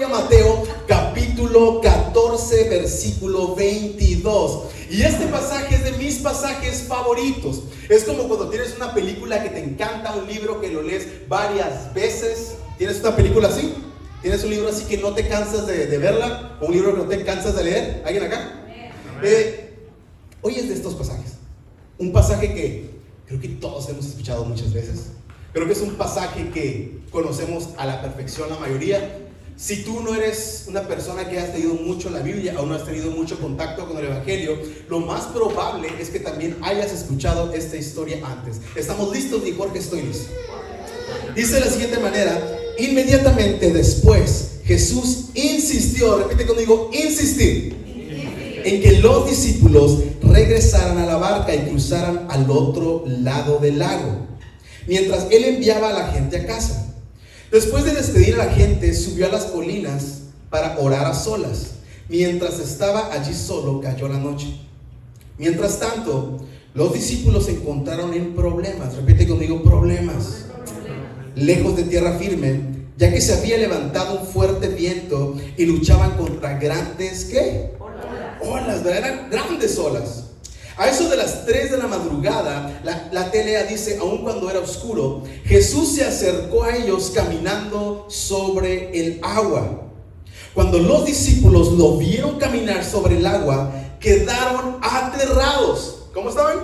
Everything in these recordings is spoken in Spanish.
hoy a Mateo capítulo 14 versículo 22. Y este pasaje es de mis pasajes favoritos. Es como cuando tienes una película que te encanta, un libro que lo lees varias veces. ¿Tienes una película así? ¿Tienes un libro así que no te cansas de verla? ¿O un libro que no te cansas de leer? ¿Alguien acá? Hoy es de estos pasajes. Un pasaje que creo que todos hemos escuchado muchas veces. Creo que es un pasaje que conocemos a la perfección la mayoría. Si tú no eres una persona que has leído mucho la Biblia o no has tenido mucho contacto con el Evangelio, lo más probable es que también hayas escuchado esta historia antes. ¿Estamos listos? Dijo Jorge, estoy listo. Dice de la siguiente manera: inmediatamente después Jesús insistió, repite conmigo, insistir, en que los discípulos regresaran a la barca y cruzaran al otro lado del lago, mientras él enviaba a la gente a casa. Después de despedir a la gente, subió a las colinas para orar a solas. Mientras estaba allí solo, cayó la noche. Mientras tanto, los discípulos se encontraron en problemas. Repite conmigo, problemas. Lejos de tierra firme, ya que se había levantado un fuerte viento y luchaban contra grandes, ¿qué? Olas, ¿verdad? Eran grandes olas. A eso de las 3 de la madrugada, la TLA dice, aun cuando era oscuro, Jesús se acercó a ellos caminando sobre el agua. Cuando los discípulos lo vieron caminar sobre el agua, quedaron aterrados. ¿Cómo estaban?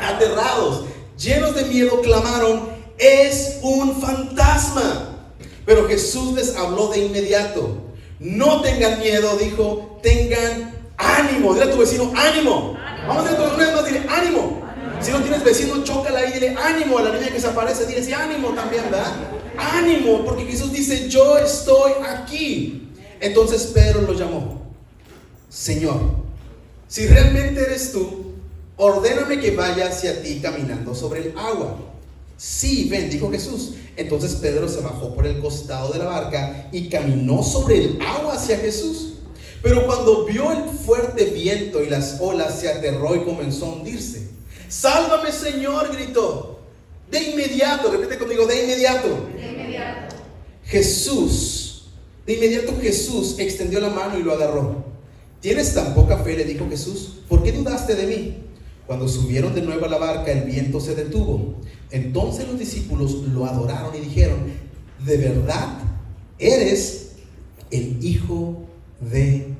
Aterrados. Llenos de miedo, clamaron, ¡es un fantasma! Pero Jesús les habló de inmediato. No tengan miedo, dijo, tengan ánimo. Dile a tu vecino, ánimo. Vamos a decir una vez más, dile ánimo. Si no tienes vecino, chócala ahí, dile ánimo. A la niña que se aparece, dile sí, ánimo también, ¿verdad? Ánimo, porque Jesús dice, yo estoy aquí. Entonces Pedro lo llamó. Señor, si realmente eres tú, ordéname que vaya hacia ti caminando sobre el agua. Sí, ven, dijo Jesús. Entonces Pedro se bajó por el costado de la barca y caminó sobre el agua hacia Jesús. Pero cuando vio el fuerte viento y las olas, se aterró y comenzó a hundirse. ¡Sálvame, Señor!, gritó. De inmediato, repite conmigo, de inmediato. De inmediato Jesús extendió la mano y lo agarró. ¿Tienes tan poca fe?, le dijo Jesús. ¿Por qué dudaste de mí? Cuando subieron de nuevo a la barca, el viento se detuvo. Entonces los discípulos lo adoraron y dijeron, ¿de verdad eres el Hijo de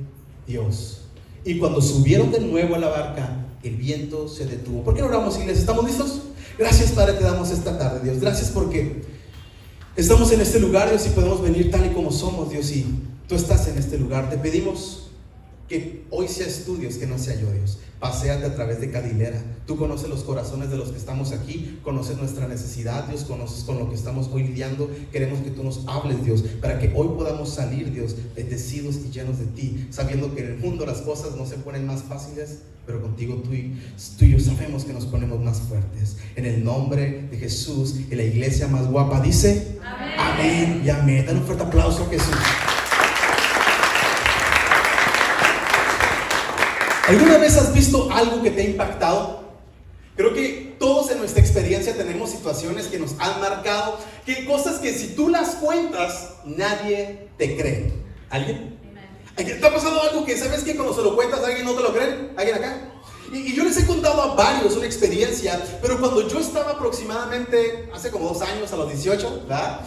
Dios? Y cuando subieron de nuevo a la barca, el viento se detuvo. ¿Por qué no oramos, iglesia? ¿Estamos listos? Gracias, Padre, te damos esta tarde, Dios. Gracias porque estamos en este lugar, Dios, y podemos venir tal y como somos, Dios, y tú estás en este lugar. Te pedimos que hoy seas tú, Dios, que no sea yo, Dios. Paséate a través de cada hilera. Tú conoces los corazones de los que estamos aquí, conoces nuestra necesidad, Dios, conoces con lo que estamos hoy lidiando. Queremos que tú nos hables, Dios, para que hoy podamos salir, Dios, bendecidos y llenos de ti, sabiendo que en el mundo las cosas no se ponen más fáciles, pero contigo tú y yo sabemos que nos ponemos más fuertes. En el nombre de Jesús, y la iglesia más guapa dice amén, amén y amén. Dale un fuerte aplauso a Jesús. ¿Alguna vez has visto algo que te ha impactado? Creo que todos en nuestra experiencia tenemos situaciones que nos han marcado, que cosas que si tú las cuentas, nadie te cree. ¿Alguien? ¿Te ha pasado algo que sabes que cuando se lo cuentas alguien no te lo cree? ¿Alguien acá? Y yo les he contado a varios una experiencia, pero cuando yo estaba aproximadamente hace como 2 años, a los 18, ¿verdad?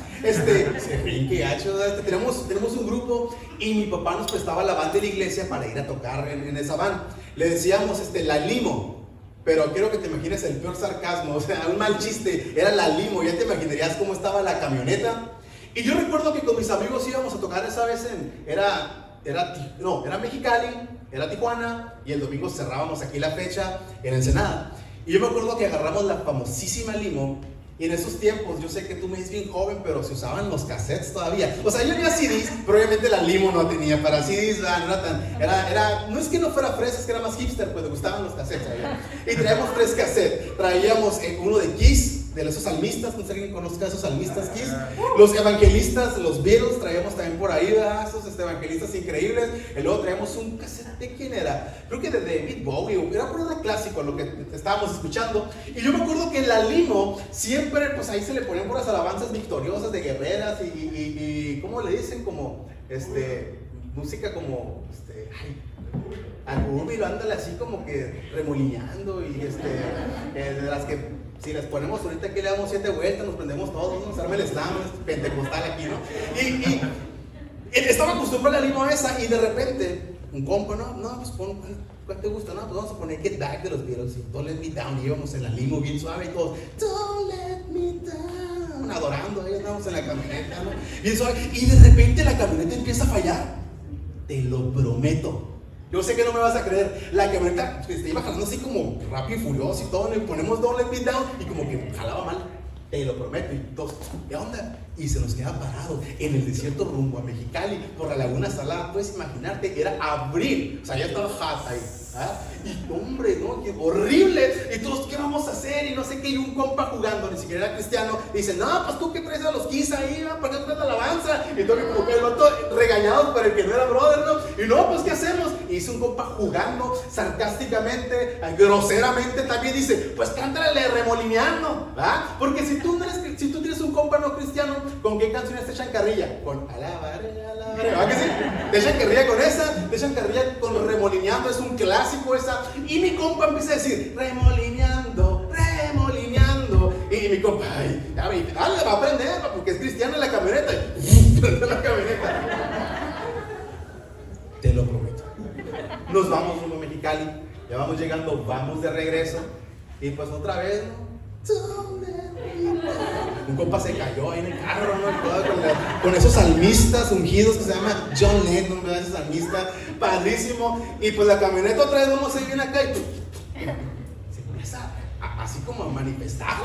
Tenemos un grupo y mi papá nos prestaba la van de la iglesia para ir a tocar en esa van. Le decíamos la limo, pero quiero que te imagines el peor sarcasmo, o sea, un mal chiste, era la limo. Ya te imaginarías cómo estaba la camioneta. Y yo recuerdo que con mis amigos íbamos a tocar esa vez era Mexicali, era Tijuana, y el domingo cerrábamos aquí la fecha en Ensenada. Y yo me acuerdo que agarramos la famosísima limo. Y en esos tiempos, yo sé que tú me dices bien joven, pero se usaban los cassettes todavía. O sea, yo tenía CDs, pero obviamente la limo no tenía para CDs, no era tan, no es que no fuera fresa, es que era más hipster, pues le gustaban los cassettes. ¿Sabía? Y traíamos 3 cassettes. Traíamos uno de Kiss, de esos salmistas, no sé si alguien conozca a esos salmistas, Kiss. Los evangelistas, los Beatles, traíamos también por ahí, ¿verdad? Esos evangelistas increíbles. Y luego traíamos un cassette, ¿de quién era? Creo que de David Bowie, era por rock clásico lo que estábamos escuchando. Y yo me acuerdo que en la limo siempre, pues ahí se le ponían puras alabanzas victoriosas de guerreras y ¿cómo le dicen? Como, música como, al ándale así como que remolineando y de las que si las ponemos ahorita que le damos 7 vueltas, nos prendemos todos, nos arma el slam, pentecostal aquí, ¿no? Y estaba acostumbrado a la limo esa y de repente un compa, no, pues pon, ¿cuál te gusta? No, pues vamos a poner Get Back de los Beatles y Don't Let Me Down, y íbamos en la limo bien suave y todos, Don't Let Me Down, adorando, ahí andamos en la camioneta, ¿no? Bien suave, y de repente la camioneta empieza a fallar, te lo prometo. Yo sé que no me vas a creer, la camioneta iba jalando así como rápido y furioso y todo, le ponemos Don't Let Me Down y como que jalaba mal, te lo prometo, y todos, ¿qué onda? Y se nos queda parado en el desierto rumbo a Mexicali, por la Laguna Salada, puedes imaginarte, era abril, o sea, ya estaba hot ahí, ¿ah? Y hombre, ¿no? Qué horrible, y todos, ¿qué vamos a hacer? Y no sé qué, y un compa jugando, ni siquiera era cristiano, dice, no, pues tú que traes a los Kiss ahí, ¿no? ¿Para qué traes la alabanza? Y todo como que el vato regañado por el que no era brother, ¿no? Y no, pues ¿qué hacemos? Y dice un compa jugando, sarcásticamente, groseramente también dice, pues cántale remolineando, ¿ah? Porque si tú tienes un compa no cristiano, ¿con qué canciones te echan carrilla? Con alabaré, alabaré, ¿verdad que sí? Te echan carrilla con esa, te echan carrilla con remolineando, es un clásico esa. Y mi compa empieza a decir, remolineando, remolineando. Y mi compa, ay, dale, va a aprender, porque es cristiano en la camioneta. Y prende la camioneta. Te lo prometo. Nos vamos rumbo a Mexicali, ya vamos llegando, vamos de regreso. Y pues otra vez, ¿no? Un compa se cayó ahí en el carro, ¿no? Con esos salmistas ungidos que se llama John Lennon, ¿verdad? Ese salmista padrísimo. Y pues la camioneta otra vez vamos a ir bien acá y se empieza así como a manifestar,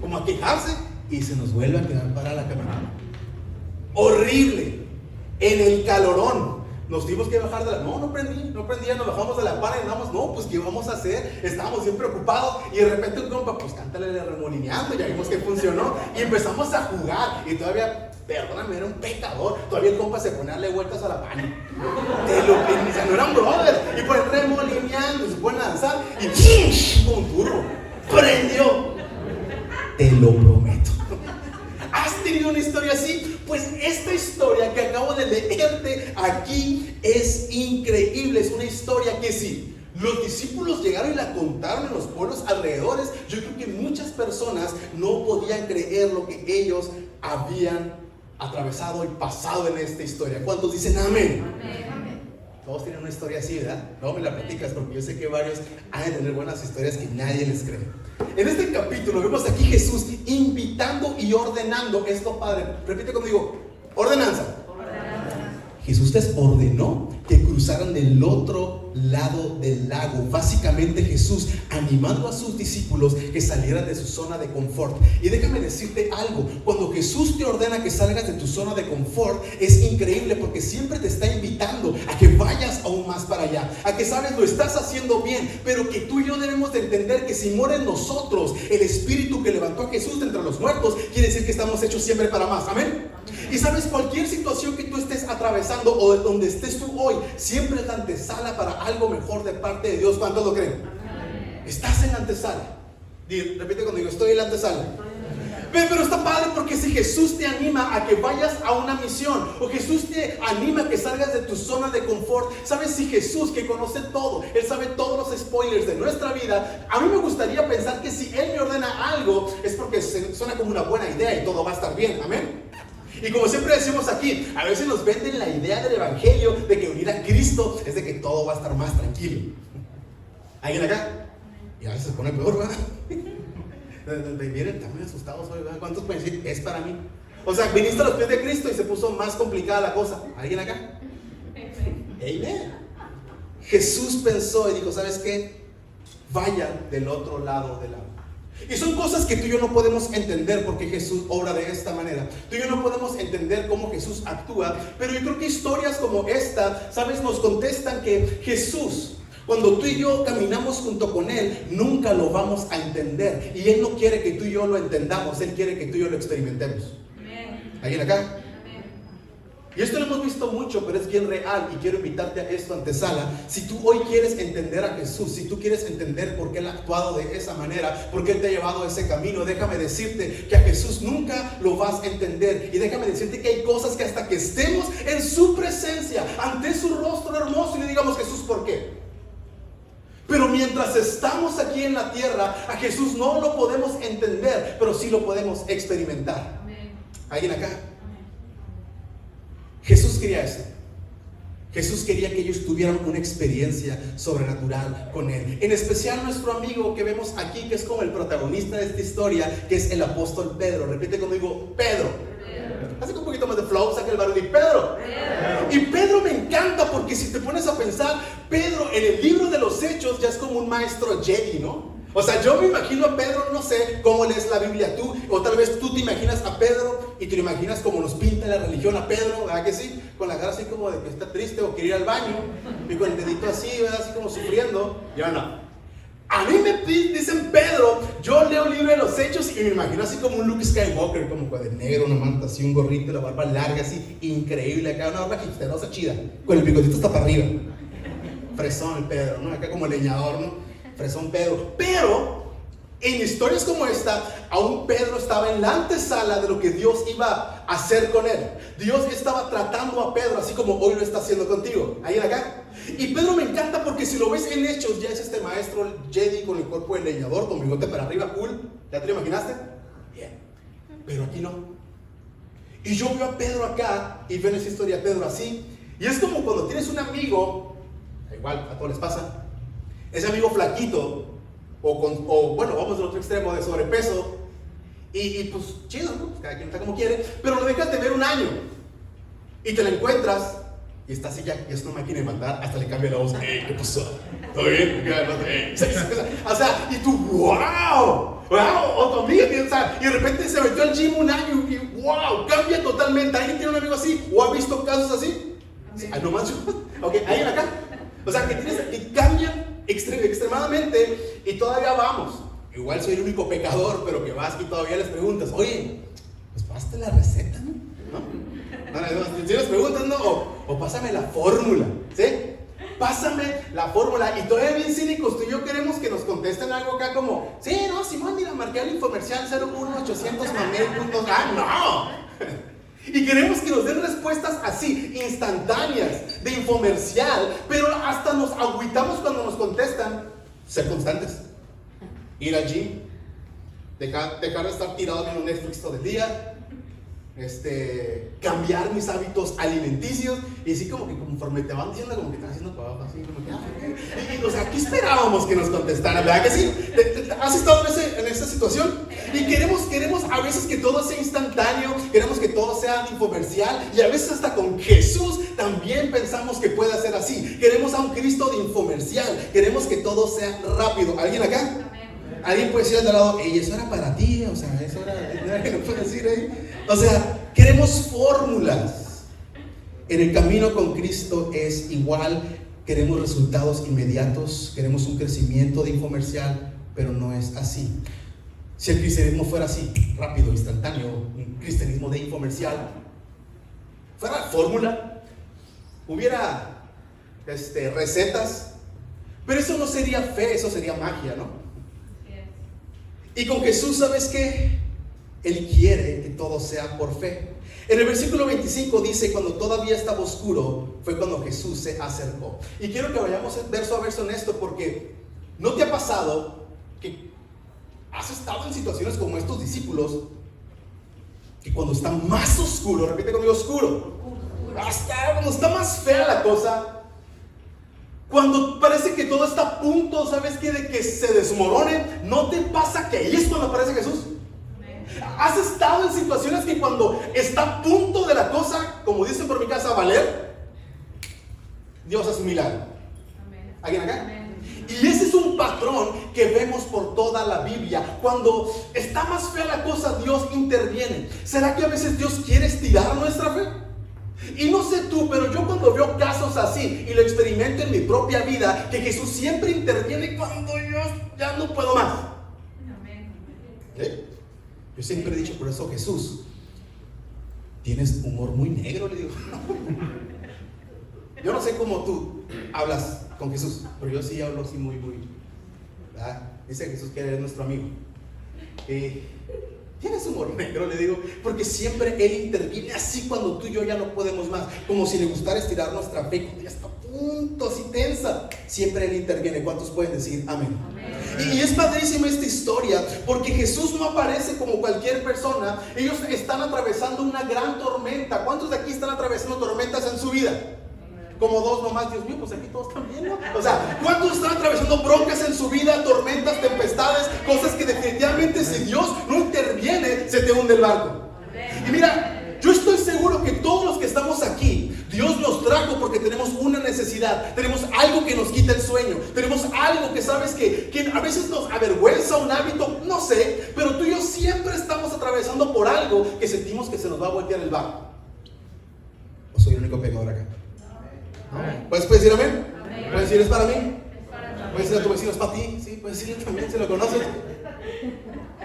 como a quejarse, y se nos vuelve a quedar para la camioneta. Horrible, en el calorón. Nos tuvimos que bajar de la... No prendía, nos bajamos de la para y andamos, no, pues ¿qué vamos a hacer? Estábamos bien preocupados y de repente un compa, pues cántale remolineando, ya vimos que funcionó y empezamos a jugar y todavía, perdóname, era un pecador, todavía el compa se pone a darle vueltas a la pana. No eran brothers, y pues remolineando, se ponen a danzar y con un turbo, prendió. Te lo prometo. ¿Has tenido una historia así? Pues esta historia que acabo de leerte aquí es increíble. Es una historia que sí, los discípulos llegaron y la contaron en los pueblos alrededores. Yo creo que muchas personas no podían creer lo que ellos habían atravesado y pasado en esta historia. ¿Cuántos dicen amén? Amén. Todos tienen una historia así, ¿verdad? No me la platicas porque yo sé que varios han de tener buenas historias que nadie les cree. En este capítulo vemos aquí Jesús invitando y ordenando esto, Padre. Repite conmigo, ordenanza. Jesús les ordenó que cruzaran del otro lado del lago. Básicamente Jesús animando a sus discípulos que salieran de su zona de confort. Y déjame decirte algo, cuando Jesús te ordena que salgas de tu zona de confort, es increíble porque siempre te está invitando a que vayas aún más para allá, a que sabes, lo estás haciendo bien, pero que tú y yo debemos de entender que si muere en nosotros el espíritu que levantó a Jesús de entre los muertos, quiere decir que estamos hechos siempre para más. Amén. Y sabes, cualquier situación que tú estés atravesando o de donde estés tú hoy, siempre es la antesala para algo mejor de parte de Dios. ¿Cuántos lo creen? Amén. Estás en la antesala. Repite conmigo, estoy en la antesala. Pero está padre porque si Jesús te anima a que vayas a una misión, o Jesús te anima a que salgas de tu zona de confort, sabes, si Jesús, que conoce todo, Él sabe todos los spoilers de nuestra vida, a mí me gustaría pensar que si Él me ordena algo es porque suena como una buena idea y todo va a estar bien. Amén. Y como siempre decimos aquí, a veces nos venden la idea del evangelio de que unir a Cristo es de que todo va a estar más tranquilo. ¿Alguien acá? Y a veces se pone peor, ¿verdad? Vienen también asustados hoy, ¿verdad? ¿Cuántos pueden decir, es para mí? O sea, viniste a los pies de Cristo y se puso más complicada la cosa. ¿Alguien acá? Amen. Jesús pensó y dijo, ¿sabes qué? Vayan del otro lado del agua. Y son cosas que tú y yo no podemos entender porque Jesús obra de esta manera. Tú y yo no podemos entender cómo Jesús actúa, pero yo creo que historias como esta, ¿sabes? Nos contestan que Jesús, Cuando tú y yo caminamos junto con Él, nunca lo vamos a entender. Y Él no quiere que tú y yo lo entendamos, Él quiere que tú y yo lo experimentemos. ¿Alguien acá? Y esto lo hemos visto mucho, pero es bien real. Y quiero invitarte a esto, antesala. Si tú hoy quieres entender a Jesús, si tú quieres entender por qué Él ha actuado de esa manera, por qué Él te ha llevado a ese camino, déjame decirte que a Jesús nunca lo vas a entender. Y déjame decirte que hay cosas que hasta que estemos en su presencia, ante su rostro hermoso, y le digamos: Jesús, ¿por qué? Pero mientras estamos aquí en la tierra, a Jesús no lo podemos entender, pero sí lo podemos experimentar. ¿Alguien acá? Jesús quería eso. Jesús quería que ellos tuvieran una experiencia sobrenatural con Él. En especial nuestro amigo que vemos aquí, que es como el protagonista de esta historia, que es el apóstol Pedro. Repite conmigo: Pedro. Hace un poquito más de flow, saca el barullo y Pedro. Y Pedro me encanta porque si te pones a pensar, Pedro en el libro de los Hechos ya es como un maestro Jedi, ¿no? O sea, yo me imagino a Pedro, no sé cómo lees la Biblia tú, o tal vez tú te imaginas a Pedro y te lo imaginas como nos pinta la religión a Pedro, ¿verdad que sí? Con la cara así como de que está triste o quiere ir al baño, y con el dedito así, ¿verdad? Así como sufriendo. Yo no. A mí me dicen Pedro, yo leo el libro de los Hechos y me imagino así como un Luke Skywalker, como de negro, una manta así, un gorrito, la barba larga así, increíble, acá una barba hipsterosa chida, con el picotito hasta para arriba. Fresón el Pedro, ¿no? Acá como leñador, ¿no? Fresón Pedro. Pero en historias como esta, aún Pedro estaba en la antesala de lo que Dios iba a hacer con él. Dios estaba tratando a Pedro así como hoy lo está haciendo contigo. Ahí en acá. Y Pedro me encanta porque si lo ves en Hechos, ya es este maestro Jedi con el cuerpo de leñador, con bigote para arriba, cool. ¿Ya te lo imaginaste? Bien. Pero aquí no. Y yo veo a Pedro acá y veo en esa historia a Pedro así. Y es como cuando tienes un amigo, igual a todos les pasa, ese amigo flaquito, o bueno, vamos al otro extremo de sobrepeso, y pues chido, ¿no? Pues cada quien está como quiere, pero lo dejas de ver un año, y te lo encuentras, y está así ya es una máquina de matar, hasta le cambia la voz: hey, ¿qué pasó? ¿Todo bien? O sea, y tú, wow, o tu amiga, o sea, y de repente se metió al gym un año, y wow, cambia totalmente. ¿Alguien tiene un amigo así? ¿O ha visto casos así? Sí, no más. Ok, ahí en acá. O sea, que cambian extremadamente y todavía vamos. Igual soy el único pecador, pero que vas y todavía les preguntas: oye, pues pásate la receta, ¿no? Si les preguntas, ¿no? O pásame la fórmula, ¿sí? Pásame la fórmula. Y todavía bien cínicos, tú y yo queremos que nos contesten algo acá como: sí, no, Simón, mira, marqué el infomercial 01800 mamel. ¡Ah, no! Y queremos que nos den respuestas así, instantáneas, de infomercial, pero hasta nos agüitamos cuando nos contestan. Ser constantes, ir al gym, dejar de estar tirado viendo Netflix todo el día, cambiar mis hábitos alimenticios. Y así como que conforme te van diciendo, como que estás haciendo trabajo así, como que o sea, ¿qué esperábamos que nos contestaran? ¿Verdad que sí? ¿Has estado en esa situación? Y queremos a veces que todo sea instantáneo, queremos que todo sea infomercial, y a veces hasta con Jesús también pensamos que puede ser así. Queremos a un Cristo de infomercial, queremos que todo sea rápido. ¿Alguien acá? Alguien puede decir al lado: ey, eso era para ti, o sea, eso era que no puedes decir ahí. O sea, queremos fórmulas. En el camino con Cristo es igual. Queremos resultados inmediatos, queremos un crecimiento de infomercial, pero no es así. Si el cristianismo fuera así, rápido, instantáneo, un cristianismo de infomercial, fuera fórmula, hubiera recetas, pero eso no sería fe, eso sería magia, ¿no? Y con Jesús, ¿sabes qué? Él quiere que todo sea por fe. En el versículo 25 dice: cuando todavía estaba oscuro, fue cuando Jesús se acercó. Y quiero que vayamos verso a verso en esto, porque ¿no te ha pasado que has estado en situaciones como estos discípulos, que cuando está más oscuro, repite conmigo, oscuro, hasta cuando está más fea la cosa, cuando parece que todo está a punto, ¿sabes qué? De que se desmorone, ¿no te pasa que ahí es cuando aparece Jesús? ¿Has estado en situaciones que cuando está a punto de la cosa, como dicen por mi casa, valer, Dios hace un milagro? ¿Alguien acá? Y ese es un patrón que vemos por toda la Biblia. Cuando está más fea la cosa, Dios interviene. ¿Será que a veces Dios quiere estirar nuestra fe? Y no sé tú, pero yo cuando veo casos así y lo experimento en mi propia vida, que Jesús siempre interviene cuando yo ya no puedo más. ¿Eh? Yo siempre he dicho, por eso Jesús, tienes humor muy negro, le digo. Yo no sé cómo tú hablas con Jesús, pero yo sí hablo así muy, ¿verdad? Dice Jesús que eres nuestro amigo. Tienes humor negro, le digo, porque siempre Él interviene así cuando tú y yo ya no podemos más, como si le gustara estirar nuestra fe cuando ya está a punto, así tensa. Siempre Él interviene. ¿Cuántos pueden decir amén? Y es padrísima esta historia, porque Jesús no aparece como cualquier persona. Ellos están atravesando una gran tormenta. ¿Cuántos de aquí están atravesando tormentas en su vida? Como dos nomás. Dios mío, pues aquí todos están bien, ¿no? O sea, ¿cuántos están atravesando broncas en su vida, tormentas, tempestades, cosas que definitivamente si Dios no interviene, se te hunde el barco? Y mira, yo estoy seguro que todos los que estamos aquí, Dios nos trajo porque tenemos una necesidad, tenemos algo que nos quita el sueño, tenemos algo que sabes que a veces nos avergüenza, un hábito, no sé, pero tú y yo siempre estamos atravesando por algo que sentimos que se nos va a voltear el barco. ¿O soy el único pecador acá? ¿Puedes decir amén? ¿Puedes decir es para mí? ¿Puedes decir a tu vecino es para ti? Sí, puedes decirle también, se lo conoces.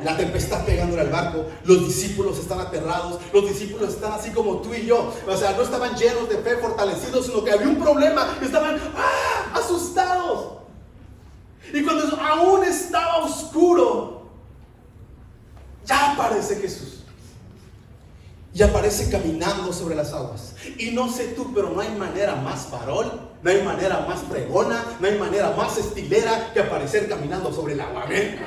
La tempestad pegándole al barco, los discípulos están aterrados, los discípulos están así como tú y yo, o sea, no estaban llenos de fe, fortalecidos, sino que había un problema, estaban asustados. Y cuando aún estaba oscuro, ya aparece Jesús. Y aparece caminando sobre las aguas. Y no sé tú, pero no hay manera más farol, no hay manera más pregona, no hay manera más estilera que aparecer caminando sobre el agua. ¿Amén?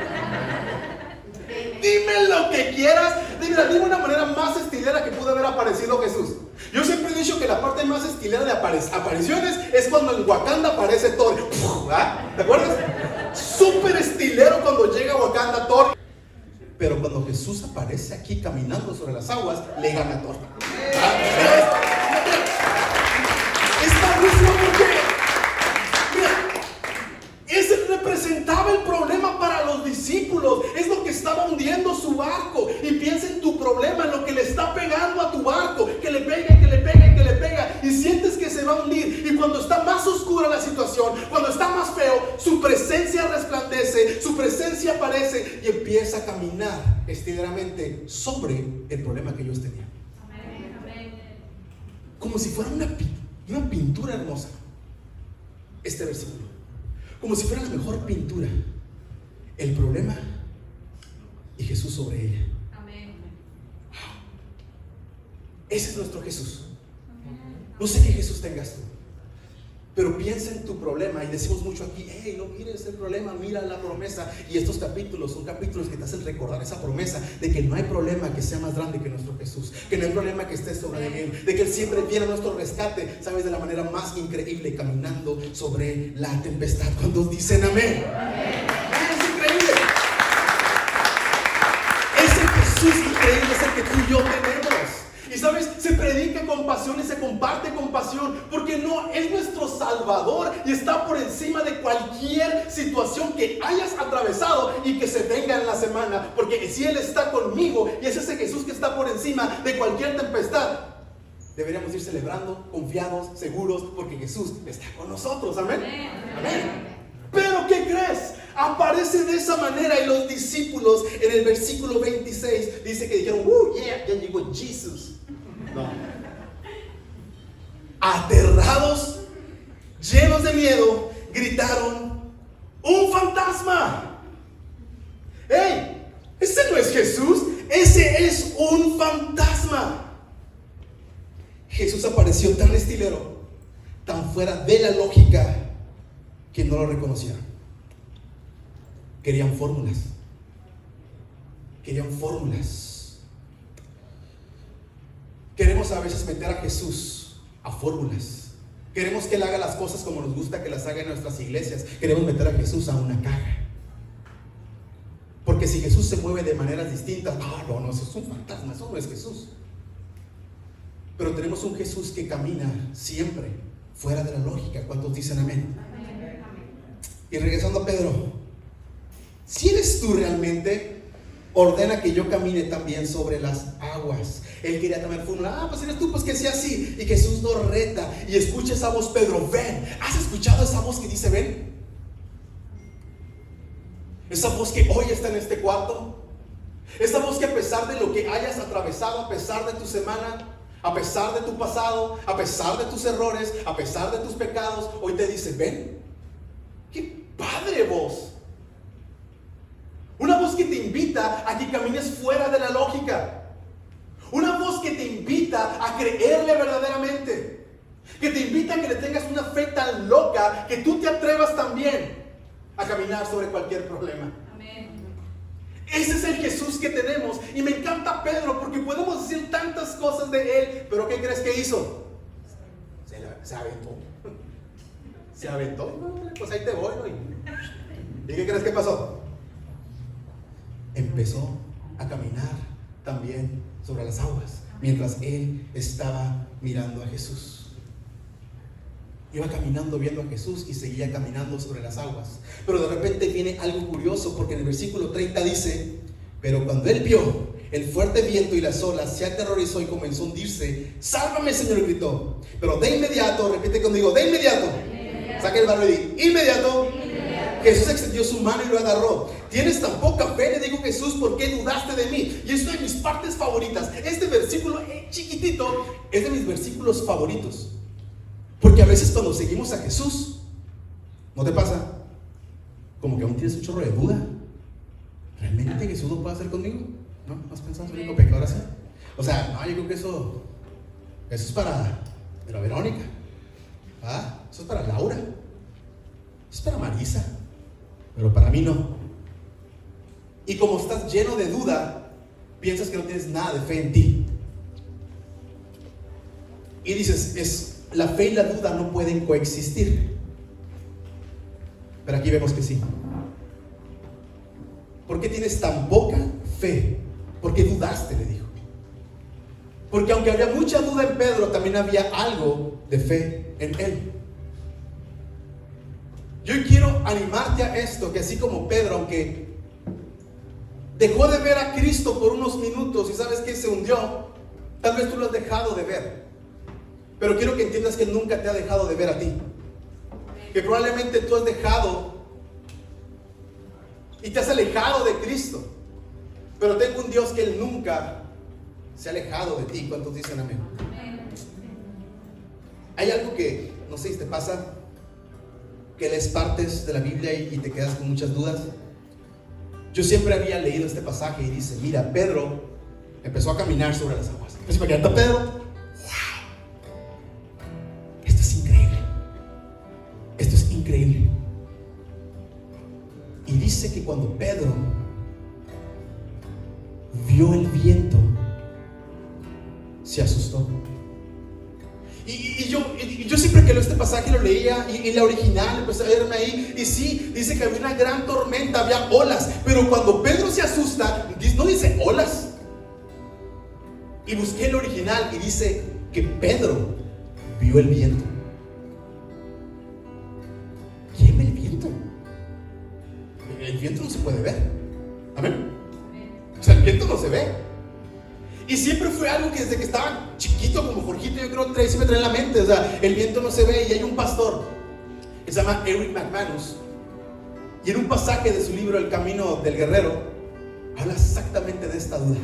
Dime lo que quieras. Dime una manera más estilera que pudo haber aparecido Jesús. Yo siempre he dicho que la parte más estilera de apariciones es cuando en Wakanda aparece Thor. ¿Te acuerdas? Súper estilero cuando llega a Wakanda Thor. Pero cuando Jesús aparece aquí caminando sobre las aguas, le gana a Thor. Está mismo porque, mira, ese representaba el problema para los discípulos. Es lo que estaba hundiendo su barco. Y piensa en tu problema, en lo que le está pegando a tu barco, que le pega, que le pega, que le pega, y sientes que se va a hundir. Y cuando está más oscura la situación, cuando está más feo, su presencia resplandece, su presencia aparece y empieza a caminar estileramente sobre el problema que ellos tenían. Como si fuera una pintura hermosa. Este versículo, como si fuera la mejor pintura, el problema y Jesús sobre ella. Ese es nuestro Jesús. No sé qué Jesús tengas tú, pero piensa en tu problema. Y decimos mucho aquí, hey, no mires el problema, mira la promesa. Y estos capítulos son capítulos que te hacen recordar esa promesa de que no hay problema que sea más grande que nuestro Jesús, que no hay problema que esté sobre Él, de que Él siempre viene a nuestro rescate, sabes, de la manera más increíble, caminando sobre la tempestad. Cuando dicen amén, es increíble. Ese Jesús increíble es el que tú y yo tenemos. Y sabes, se predica con pasión y se comparte con pasión, porque no es nuestro Salvador y está por encima de cualquier situación que hayas atravesado y que se venga en la semana. Porque si Él está conmigo y es ese Jesús que está por encima de cualquier tempestad, deberíamos ir celebrando, confiados, seguros, porque Jesús está con nosotros. Amén. Amén. Pero ¿qué crees? Aparece de esa manera. Y los discípulos en el versículo 26 dice que dijeron, ya llegó Jesús. No. Aterrados, llenos de miedo, gritaron, ¡un fantasma! ¡Hey! Ese no es Jesús, ese es un fantasma. Jesús apareció tan estilero, tan fuera de la lógica, que no lo reconocieron. Querían fórmulas. Queremos a veces meter a Jesús a fórmulas. Queremos que Él haga las cosas como nos gusta que las haga en nuestras iglesias. Queremos meter a Jesús a una caja. Porque si Jesús se mueve de maneras distintas, no, eso es un fantasma, eso no es Jesús. Pero tenemos un Jesús que camina siempre fuera de la lógica. ¿Cuántos dicen amén? Y regresando a Pedro, si eres tú realmente, ordena que yo camine también sobre las aguas. Él quería también formular, pues eres tú, pues que sea así. Y Jesús nos reta y escucha esa voz: Pedro, ven. ¿Has escuchado esa voz que dice ven? Esa voz que hoy está en este cuarto. Esa voz que a pesar de lo que hayas atravesado, a pesar de tu semana, a pesar de tu pasado, a pesar de tus errores, a pesar de tus pecados, hoy te dice ven. ¡Qué padre voz! Una voz que te invita a que camines fuera de la lógica. Una voz que te invita a creerle verdaderamente. Que te invita a que le tengas una fe tan loca que tú te atrevas también a caminar sobre cualquier problema. Amén. Ese es el Jesús que tenemos. Y me encanta Pedro, porque podemos decir tantas cosas de él, pero ¿qué crees que hizo? Se aventó. Se aventó. Pues ahí te voy, ¿no? ¿Y qué crees que pasó? Empezó a caminar también sobre las aguas, mientras él estaba mirando a Jesús. Iba caminando viendo a Jesús y seguía caminando sobre las aguas. Pero de repente viene algo curioso, porque en el versículo 30 dice: pero cuando él vio el fuerte viento y las olas, se aterrorizó y comenzó a hundirse. ¡Sálvame, Señor!, gritó. Pero de inmediato, repite conmigo, de inmediato. Saca el barro y di: inmediato. Jesús extendió su mano y lo agarró. ¿Tienes tan poca fe?, le dijo Jesús, ¿por qué dudaste de mí? Y es una de mis partes favoritas. Este versículo chiquitito es de mis versículos favoritos, porque a veces cuando seguimos a Jesús, ¿no te pasa? Como que aún tienes un chorro de duda. ¿Realmente Jesús lo puede hacer conmigo? ¿No? ¿Has pensado en el pecador así? O sea, no, yo creo que eso es para Verónica. Eso es para Laura. Eso es para Marisa. Pero para mí no. Y como estás lleno de duda, piensas que no tienes nada de fe en ti. Y dices, la fe y la duda no pueden coexistir. Pero aquí vemos que sí. ¿Por qué tienes tan poca fe? ¿Por qué dudaste?, le dijo. Porque aunque había mucha duda en Pedro, también había algo de fe en él. Yo quiero animarte a esto, que así como Pedro, aunque dejó de ver a Cristo por unos minutos y sabes que se hundió, tal vez tú lo has dejado de ver, pero quiero que entiendas que Él nunca te ha dejado de ver a ti. Que probablemente tú has dejado y te has alejado de Cristo, pero tengo un Dios que Él nunca se ha alejado de ti. ¿Cuántos dicen amén? Hay algo que, no sé si te pasa, que lees partes de la Biblia y te quedas con muchas dudas. Yo siempre había leído este pasaje y dice: mira, Pedro empezó a caminar sobre las aguas. Entonces, ¿para qué anda Pedro? ¡Wow! Esto es increíble. Esto es increíble. Y dice que cuando Pedro vio el viento, se asustó. Y yo siempre que leo este pasaje lo leía y la original empecé a verme ahí. Y sí, dice que había una gran tormenta, había olas. Pero cuando Pedro se asusta, no dice olas. Y busqué el original y dice que Pedro vio el viento. ¿Quién ve el viento? El viento no se puede ver. ¿Amén? O sea, el viento no se ve. Y siempre fue algo que desde que estaba chiquito, como Jorgito, yo creo que siempre trae en la mente. O sea, el viento no se ve. Y hay un pastor que se llama Eric McManus, y en un pasaje de su libro El Camino del Guerrero habla exactamente de esta duda,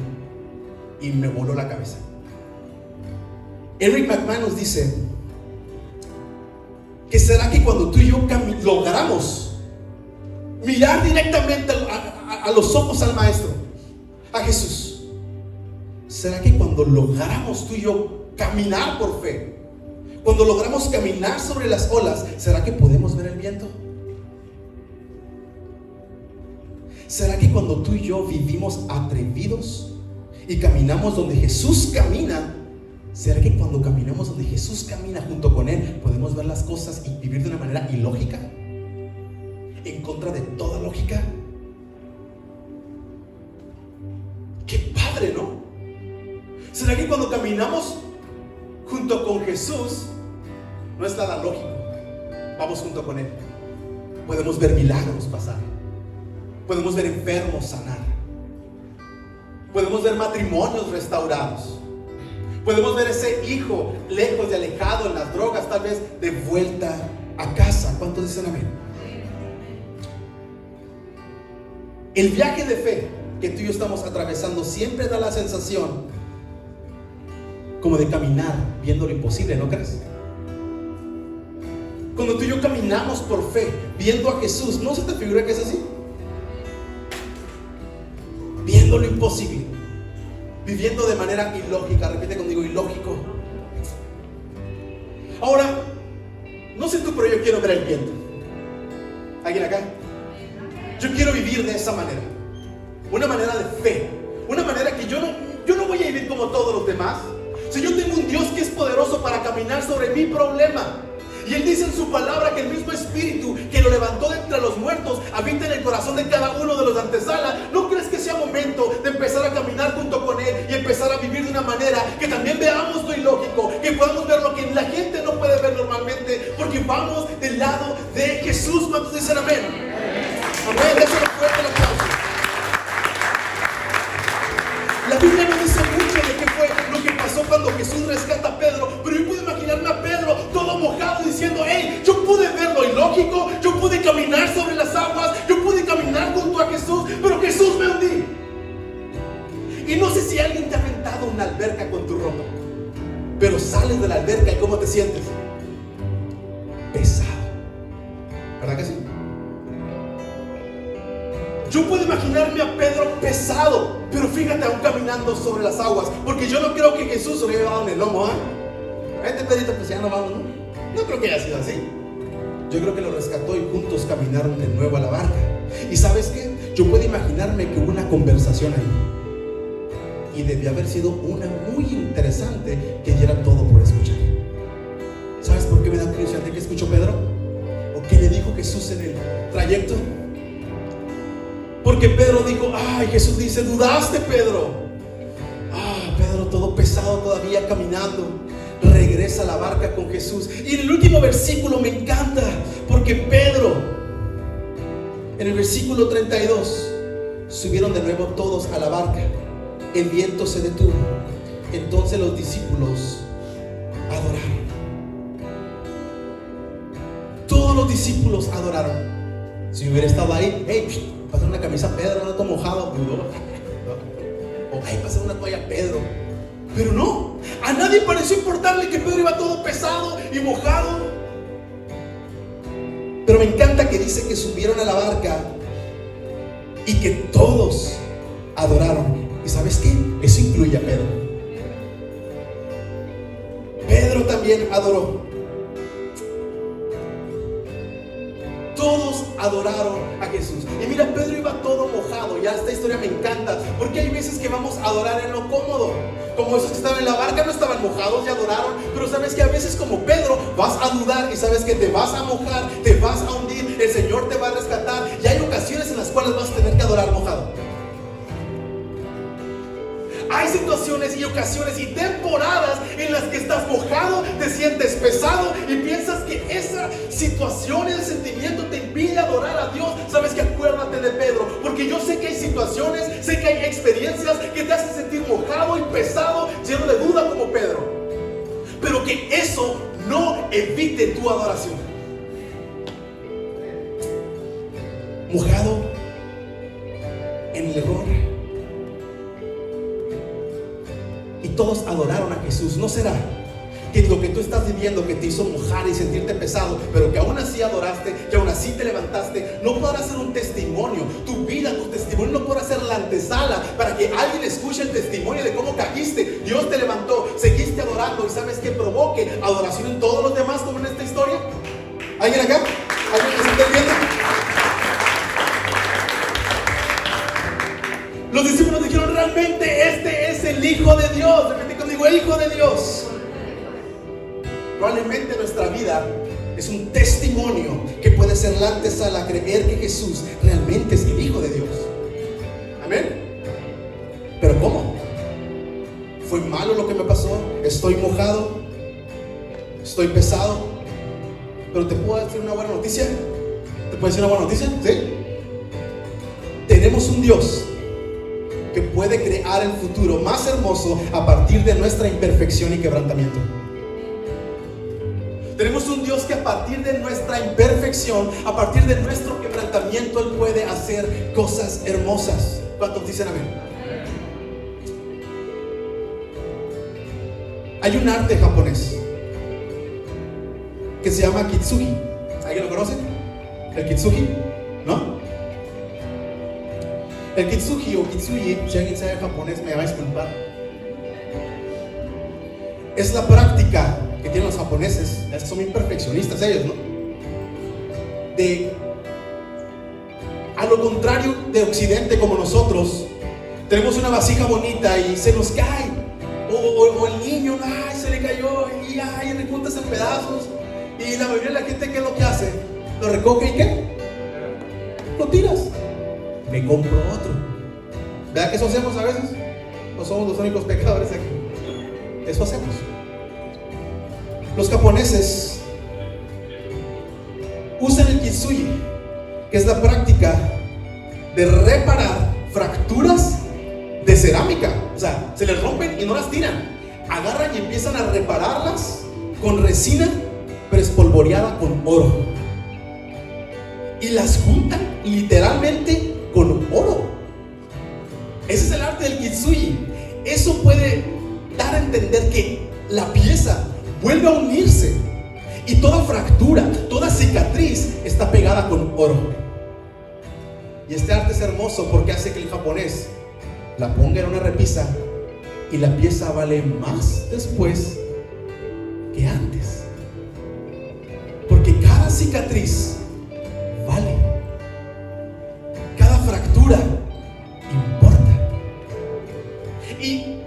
y me voló la cabeza. Eric McManus dice que será que cuando tú y yo logramos mirar directamente a los ojos al Maestro, a Jesús, ¿será que cuando logramos tú y yo caminar por fe, cuando logramos caminar sobre las olas, será que podemos ver el viento? ¿Será que cuando tú y yo vivimos atrevidos y caminamos donde Jesús camina, será que cuando caminamos donde Jesús camina junto con Él, podemos ver las cosas y vivir de una manera ilógica, en contra de toda lógica? ¡Qué padre!, ¿no? ¿Será que cuando caminamos junto con Jesús, no es nada lógico, vamos junto con Él, podemos ver milagros pasar, podemos ver enfermos sanar, Podemos ver matrimonios restaurados. Podemos ver ese hijo lejos y alejado en las drogas, tal vez de vuelta a casa. ¿Cuántos dicen amén? El viaje de fe que tú y yo estamos atravesando siempre da la sensación como de caminar viendo lo imposible, ¿no crees? Cuando tú y yo caminamos por fe viendo a Jesús, ¿no se te figura que es así? Viendo lo imposible, viviendo de manera ilógica. Repite conmigo: ilógico. Ahora, no sé tú, pero yo quiero ver el viento. ¿Alguien acá? Yo quiero vivir de esa manera, una manera de fe, una manera que yo no voy a vivir como todos los demás. O sea, yo tengo un Dios que es poderoso para caminar sobre mi problema. Y Él dice en su palabra que el mismo Espíritu que lo levantó de entre los muertos habita en el corazón de cada uno de los de antesala. ¿No crees que sea momento de empezar a caminar junto con Él y empezar a vivir de una manera que también veamos lo ilógico, que podamos ver lo que la gente no puede ver normalmente, porque vamos del lado de Jesús? ¿Cuántos dicen amén? Amén. Eso es fuerte el aplauso. La Biblia no dice mucho de qué fue lo que pasó cuando Jesús rescata a Pedro, pero yo puedo imaginarme a Pedro todo mojado diciendo: hey, yo pude ver lo ilógico, yo pude caminar sobre las aguas, yo pude caminar junto a Jesús, pero Jesús me hundí. Y no sé si alguien te ha aventado una alberca con tu ropa, pero sales de la alberca y ¿cómo te sientes? Pesado, ¿verdad que sí? Yo puedo imaginarme a Pedro pesado, pero fíjate, aún caminando sobre las aguas, porque yo no creo que Jesús se lo haya llevado en el lomo. Vente, Pedrito, pues ya no vamos, ¿no? No creo que haya sido así. Yo creo que lo rescató y juntos caminaron de nuevo a la barca. ¿Y sabes qué? Yo puedo imaginarme que hubo una conversación ahí, y debió haber sido una muy interesante, que diera todo por escuchar. ¿Sabes por qué me da curiosidad de qué escuchó Pedro? ¿O qué le dijo Jesús en el trayecto? Porque Pedro dijo: ay, Jesús dice: dudaste, Pedro. Pedro, todo pesado todavía caminando, regresa a la barca con Jesús. Y en el último versículo me encanta, porque Pedro, en el versículo 32, subieron de nuevo todos a la barca. El viento se detuvo. Entonces los discípulos adoraron. Todos los discípulos adoraron. Si hubiera estado ahí: hey, pasar una camisa a Pedro, no todo mojado. O hey, pasar una toalla a Pedro. Pero no, a nadie pareció importarle que Pedro iba todo pesado y mojado. Pero me encanta que dice que subieron a la barca y que todos adoraron. ¿Y sabes qué? Eso incluye a Pedro. Pedro también adoró. Todos adoraron a Jesús. Y mira, Pedro iba todo mojado. Ya esta historia me encanta, porque hay veces que vamos a adorar en lo cómodo. Como esos que estaban en la barca, no estaban mojados y adoraron. Pero sabes que a veces, como Pedro, vas a dudar y sabes que te vas a mojar, te vas a hundir. El Señor te va a rescatar. Y hay ocasiones en las cuales vas a tener que adorar mojado. Hay situaciones y ocasiones y temporadas en las que estás mojado, te sientes pesado y piensas que esa situación, ese sentimiento te impide adorar a Dios. Sabes que acuérdate de Pedro, porque yo sé que hay situaciones, sé que hay experiencias que te hacen sentir mojado y pesado, lleno de duda como Pedro, pero que eso no evite tu adoración. Mojado en el error. Y todos adoraron a Jesús. ¿No será que lo que tú estás viviendo, que te hizo mojar y sentirte pesado, pero que aún así adoraste, que aún así te levantaste, no podrá ser un testimonio? Tu vida, tu testimonio no podrá ser la antesala para que alguien escuche el testimonio de cómo caíste, Dios te levantó, seguiste adorando, y sabes que provoque adoración en todos los demás, como en esta historia. ¿Alguien acá? ¿Alguien que se esté viendo? Los discípulos dijeron: realmente este es el Hijo de Dios. Repite conmigo: el Hijo de Dios. Probablemente nuestra vida es un testimonio que puede ser la antesala a creer que Jesús realmente es el Hijo de Dios. Amén. Pero ¿cómo? ¿Fue malo lo que me pasó? ¿Estoy mojado? ¿Estoy pesado? Pero te puedo decir una buena noticia. ¿Te puedo decir una buena noticia? ¿Sí? Tenemos un Dios que puede crear el futuro más hermoso a partir de nuestra imperfección y quebrantamiento. Tenemos un Dios que a partir de nuestra imperfección, a partir de nuestro quebrantamiento, Él puede hacer cosas hermosas. ¿Cuántos dicen amén? Hay un arte japonés que se llama Kintsugi. ¿Alguien lo conoce? ¿El Kintsugi? ¿No? El Kintsugi o Kintsugi, si alguien sabe japonés me va a disculpar, es la práctica que tienen los japoneses, son muy perfeccionistas ellos, ¿no? A lo contrario de Occidente, como nosotros, tenemos una vasija bonita y se nos cae, o el niño, ay, se le cayó y ay, le juntas en pedazos, y la mayoría de la gente, ¿qué es lo que hace? Lo recoge y ¿qué? Lo tiras. Me compro otro. ¿Verdad que eso hacemos a veces? No somos los únicos pecadores aquí. Eso hacemos. Los japoneses usan el kintsugi, que es la práctica de reparar fracturas de cerámica. O sea, se les rompen y no las tiran. Agarran y empiezan a repararlas con resina, pero espolvoreada con oro. Y las juntan literalmente con oro. Ese es el arte del kintsugi. Eso puede dar a entender que la pieza vuelve a unirse y toda fractura, toda cicatriz está pegada con oro. Y este arte es hermoso porque hace que el japonés la ponga en una repisa y la pieza vale más después que antes, porque cada cicatriz vale, cada fractura importa. Y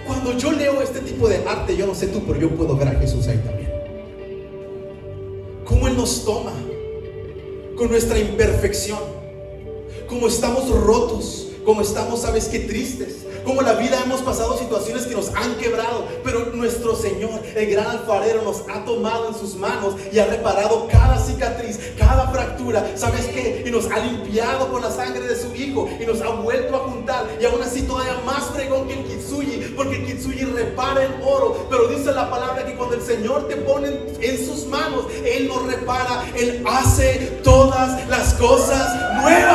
cuando yo leo este tipo de arte, yo no sé tú, pero yo puedo ver a Jesús ahí también. Cómo Él nos toma con nuestra imperfección, cómo estamos rotos, cómo estamos, ¿sabes qué? Tristes, cómo la vida hemos pasado situaciones que nos han quebrado, pero nuestro Señor, el gran alfarero, nos ha tomado en sus manos y ha reparado cada cicatriz, cada fractura, ¿sabes qué? Y nos ha limpiado con la sangre de su Hijo y nos ha vuelto a juntar, y aún así todavía más fregón que el kintsugi, porque el kintsugi repara el oro, pero dice la palabra que cuando el Señor te pone en sus manos, Él nos repara, Él hace todas las cosas nuevas.